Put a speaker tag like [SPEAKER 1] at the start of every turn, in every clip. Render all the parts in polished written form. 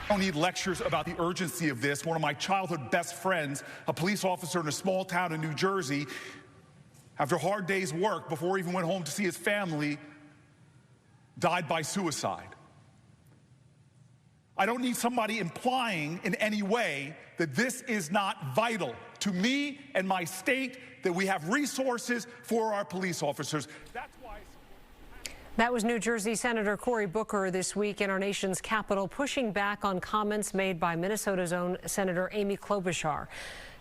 [SPEAKER 1] I don't need lectures about the urgency of this. One of my childhood best friends, a police officer in a small town in New Jersey, after a hard day's work, before he even went home to see his family, died by suicide. I don't need somebody implying in any way that this is not vital to me and my state, that we have resources for our police officers. That's why.
[SPEAKER 2] That was New Jersey Senator Cory Booker this week in our nation's capital, pushing back on comments made by Minnesota's own Senator Amy Klobuchar.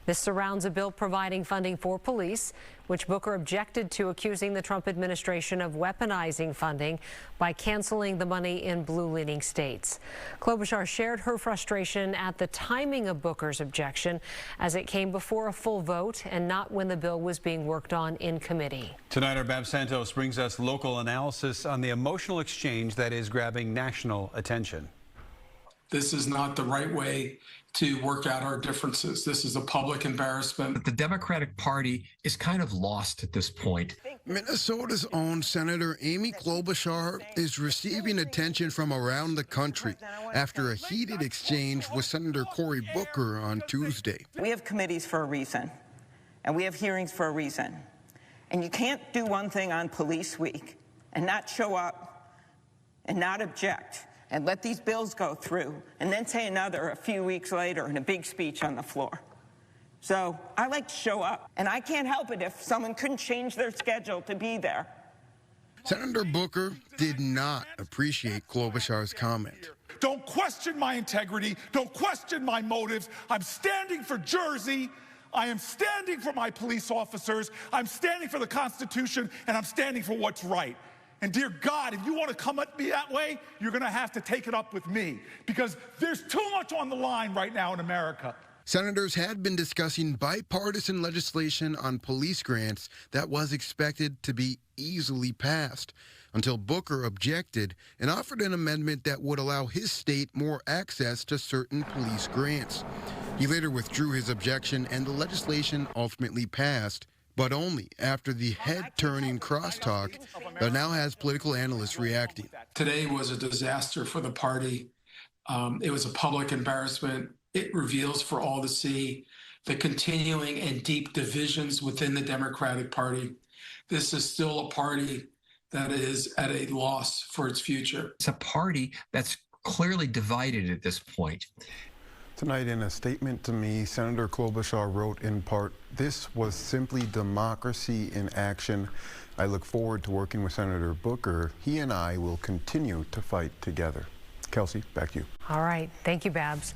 [SPEAKER 2] This surrounds a bill providing funding for police, which Booker objected to, accusing the Trump administration of weaponizing funding by canceling the money in blue-leaning states. Klobuchar shared her frustration at the timing of Booker's objection, as it came before a full vote and not when the bill was being worked on in committee.
[SPEAKER 3] Tonight, our Babs Santos brings us local analysis on the emotional exchange that is grabbing national attention.
[SPEAKER 4] This is not the right way to work out our differences. This is a public embarrassment.
[SPEAKER 5] The Democratic Party is kind of lost at this point.
[SPEAKER 6] Minnesota's own Senator Amy Klobuchar is receiving attention from around the country after a heated exchange with Senator Cory Booker on Tuesday.
[SPEAKER 7] We have committees for a reason, and we have hearings for a reason. And you can't do one thing on Police Week and not show up and not object and let these bills go through, and then say another a few weeks later in a big speech on the floor. So I like to show up, and I can't help it if someone couldn't change their schedule to be there.
[SPEAKER 6] Senator Booker did not appreciate Klobuchar's comment.
[SPEAKER 1] Don't question my integrity. Don't question my motives. I'm standing for Jersey. I am standing for my police officers. I'm standing for the Constitution, and I'm standing for what's right. And dear God, if you want to come at me that way, you're going to have to take it up with me, because there's too much on the line right now in America.
[SPEAKER 6] Senators had been discussing bipartisan legislation on police grants that was expected to be easily passed, until Booker objected and offered an amendment that would allow his state more access to certain police grants. He later withdrew his objection, and the legislation ultimately passed, but only after the head-turning crosstalk that now has political analysts reacting.
[SPEAKER 4] Today was a disaster for the party. It was a public embarrassment. It reveals for all to see the continuing and deep divisions within the Democratic Party. This is still a party that is at a loss for its future.
[SPEAKER 5] It's a party that's clearly divided at this point.
[SPEAKER 8] Tonight, in a statement to me, Senator Klobuchar wrote in part, "This was simply democracy in action. I look forward to working with Senator Booker. He and I will continue to fight together." Kelsey, back to you.
[SPEAKER 2] All right. Thank you, Babs.